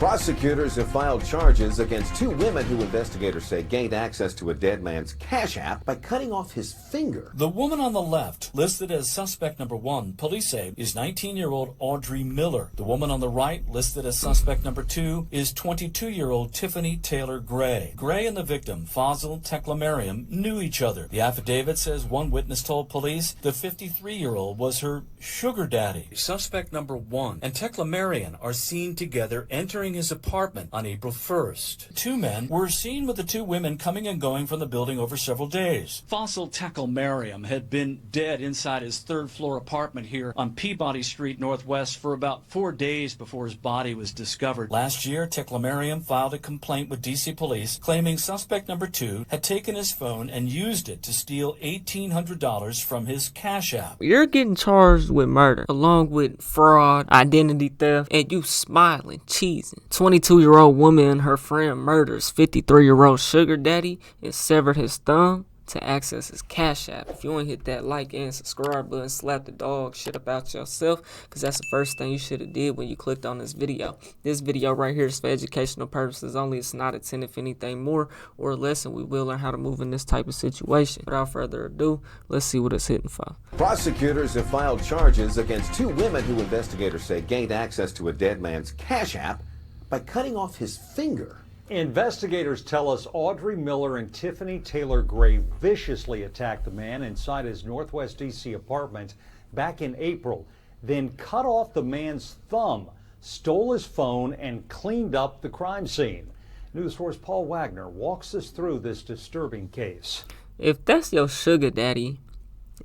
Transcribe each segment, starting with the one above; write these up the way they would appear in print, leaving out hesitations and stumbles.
Prosecutors have filed charges against two women who investigators say gained access to a dead man's Cash App by cutting off his finger. The woman on the left, listed as suspect number 1, police say is 19-year-old Audrey Miller. The woman on the right, listed as suspect number 2, is 22-year-old Tiffany Taylor Gray. Gray and the victim, Fazil Teklemariam, knew each other. The affidavit says one witness told police the 53-year-old was her sugar daddy. Suspect number 1 and Teklemariam are seen together entering his apartment on April 1st. Two men were seen with the two women coming and going from the building over several days. Fazil Teklemariam had been dead inside his third-floor apartment here on Peabody Street Northwest for about 4 days before his body was discovered. Last year, Teklemariam filed a complaint with D.C. police claiming suspect number 2 had taken his phone and used it to steal $1,800 from his Cash App. You're getting charged with murder, along with fraud, identity theft, and you smiling, cheesing. 22-year-old woman and her friend murders 53-year-old sugar daddy and severed his thumb to access his Cash App. If you ain't hit that like and subscribe button, slap the dog shit about yourself, because that's the first thing you should have did when you clicked on this video. This video right here is for educational purposes only. It's not intended for anything more or less, and we will learn how to move in this type of situation. Without further ado, let's see what it's hitting for. Prosecutors have filed charges against two women who investigators say gained access to a dead man's Cash App by cutting off his finger. Investigators tell us Audrey Miller and Tiffany Taylor Gray viciously attacked the man inside his Northwest D.C. apartment back in April, then cut off the man's thumb, stole his phone, and cleaned up the crime scene. News 4's Paul Wagner walks us through this disturbing case. If that's your sugar daddy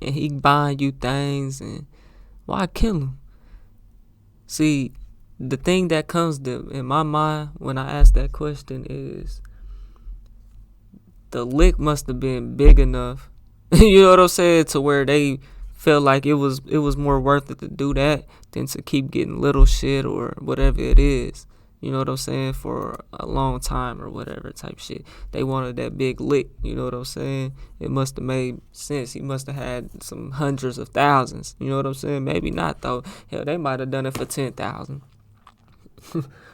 and he buying you things, and why kill him? See, the thing that comes in my mind when I ask that question is the lick must have been big enough, you know what I'm saying, to where they felt like it was more worth it to do that than to keep getting little shit or whatever it is, you know what I'm saying, for a long time or whatever type shit. They wanted that big lick, you know what I'm saying. It must have made sense. He must have had some hundreds of thousands, you know what I'm saying. Maybe not though. Hell, they might have done it for 10,000.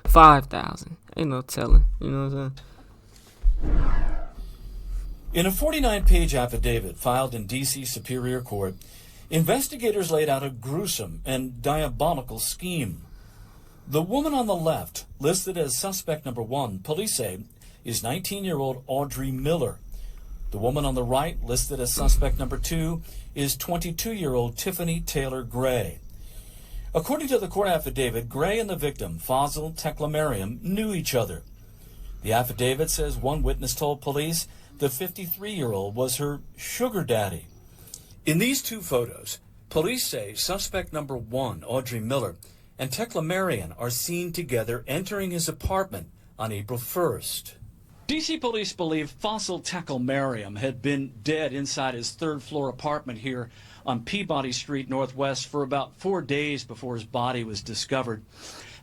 5,000. Ain't no telling. You know what I'm saying? In a 49-page affidavit filed in D.C. Superior Court, investigators laid out a gruesome and diabolical scheme. The woman on the left, listed as suspect number 1, police say, is 19-year-old Audrey Miller. The woman on the right, listed as suspect number 2, is 22-year-old Tiffany Taylor Gray. According to the court affidavit, Gray and the victim, Fazil Teklemariam, knew each other. The affidavit says one witness told police the 53-year-old was her sugar daddy. In these two photos, police say suspect number 1, Audrey Miller, and Teklemariam are seen together entering his apartment on April 1st. D.C. police believe Fazil Teklemariam had been dead inside his third-floor apartment here on Peabody Street Northwest for about 4 days before his body was discovered.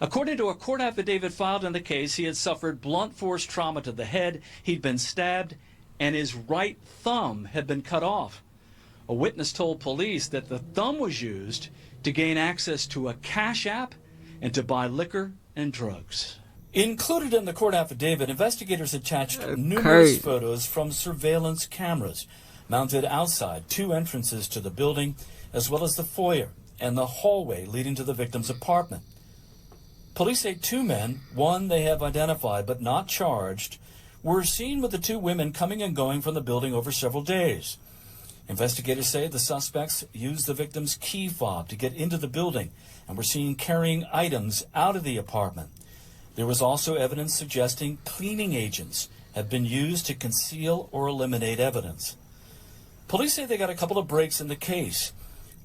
According to a court affidavit filed in the case, he had suffered blunt force trauma to the head, he'd been stabbed, and his right thumb had been cut off. A witness told police that the thumb was used to gain access to a Cash App and to buy liquor and drugs. Included in the court affidavit, investigators attached numerous photos from surveillance cameras mounted outside 2 entrances to the building, as well as the foyer and the hallway leading to the victim's apartment. Police say 2 men, one they have identified but not charged, were seen with the 2 women coming and going from the building over several days. Investigators say the suspects used the victim's key fob to get into the building and were seen carrying items out of the apartment. There was also evidence suggesting cleaning agents had been used to conceal or eliminate evidence. Police say they got a couple of breaks in the case.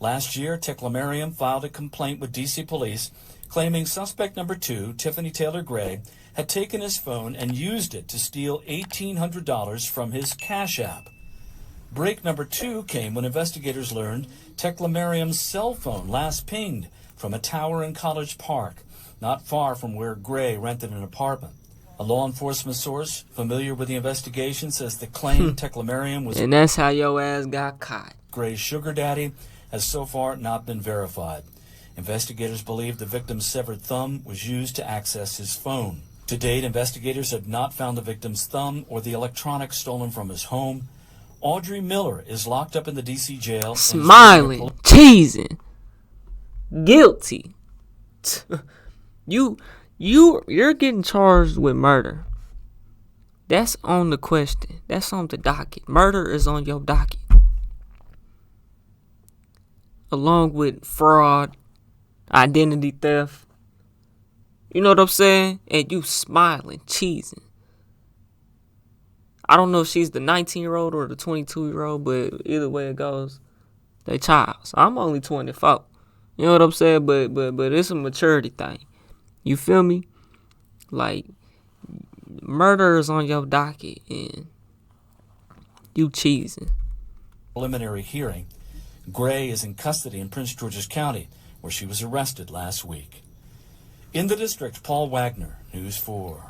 Last year, Teklemariam filed a complaint with D.C. police claiming suspect number 2, Tiffany Taylor Gray, had taken his phone and used it to steal $1,800 from his Cash App. Break number 2 came when investigators learned Teklemariam's cell phone last pinged from a tower in College Park, not far from where Gray rented an apartment. A law enforcement source familiar with the investigation says the claim Teklemariam was... And that's how your ass got caught. Gray's sugar daddy has so far not been verified. Investigators believe the victim's severed thumb was used to access his phone. To date, investigators have not found the victim's thumb or the electronics stolen from his home. Audrey Miller is locked up in the D.C. jail. Smiling, cheesing, guilty. You're getting charged with murder. That's on the question. That's on the docket. Murder is on your docket. Along with fraud, identity theft. You know what I'm saying? And you smiling, cheesing. I don't know if she's the 19-year-old or the 22-year-old, but either way it goes, they child. So I'm only 24. You know what I'm saying? But it's a maturity thing. You feel me? Like, murder is on your docket and you cheesing. Preliminary hearing. Gray is in custody in Prince George's County, where she was arrested last week. In the district, Paul Wagner, News 4.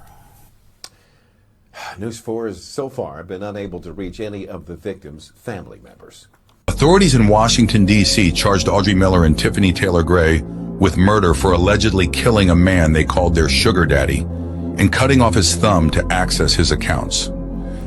News 4 has so far been unable to reach any of the victims' family members. Authorities in Washington, D.C. charged Audrey Miller and Tiffany Taylor Gray with murder for allegedly killing a man they called their sugar daddy and cutting off his thumb to access his accounts.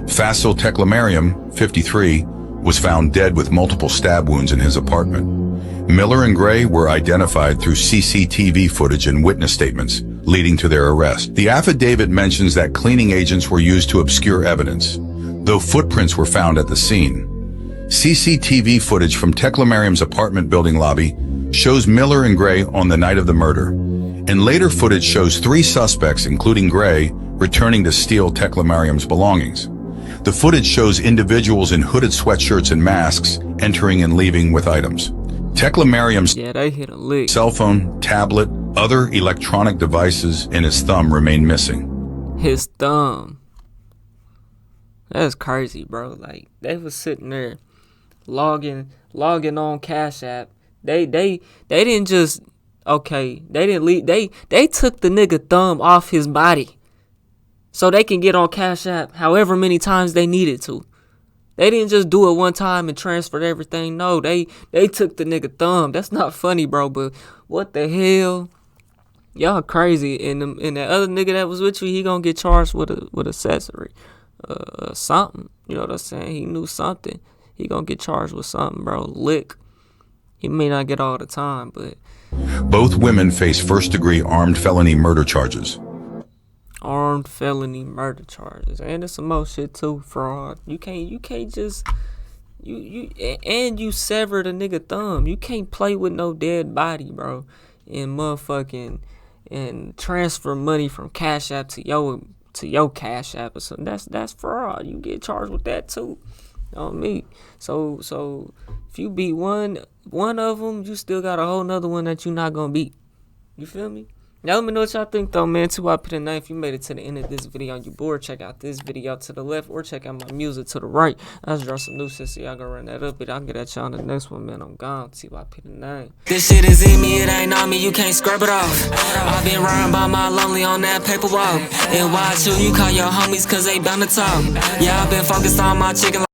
Faisal Teklemariam, 53, was found dead with multiple stab wounds in his apartment. Miller and Gray were identified through CCTV footage and witness statements, leading to their arrest. The affidavit mentions that cleaning agents were used to obscure evidence, though footprints were found at the scene. CCTV footage from Teklemariam's apartment building lobby shows Miller and Gray on the night of the murder, and later footage shows 3 suspects, including Gray, returning to steal Teklemariam's belongings. The footage shows individuals in hooded sweatshirts and masks entering and leaving with items. Teklemariam's they hit a lick. Cell phone, tablet, other electronic devices, and his thumb remain missing. His thumb. That's crazy, bro. Like, they was sitting there logging on Cash App. They didn't just they didn't leave. They took the nigga thumb off his body so they can get on Cash App however many times they needed to. They didn't just do it one time and transferred everything. No, they took the nigga thumb. That's not funny, bro, but what the hell? Y'all crazy. And that other nigga that was with you, he gonna get charged with accessory. Something. You know what I'm saying? He knew something. He gonna get charged with something, bro. Lick. He may not get all the time, but... Both women face first-degree armed felony murder charges. Armed felony murder charges, and there's some more shit too. Fraud. You can't just you severed a nigga thumb. You can't play with no dead body, bro, and motherfucking and transfer money from Cash App to your Cash App or something. That's fraud. You get charged with that too. On me. So if you beat one of them, you still got a whole nother one that you not gonna beat. You feel me? Now let me know what y'all think though, man. 2 I put a 9. If you made it to the end of this video and you bored, check out this video to the left or check out my music to the right. I just dropped some new shit, so y'all gonna run that up, but I'll get at y'all on the next one, man. I'm gone. 2 I put a 9. This shit is in me, it ain't on me, you can't scrub it off. I've been riding by my lonely on that paper walk. And watch you call your homies cause they bound to talk. Yeah, I've been focused on my chicken.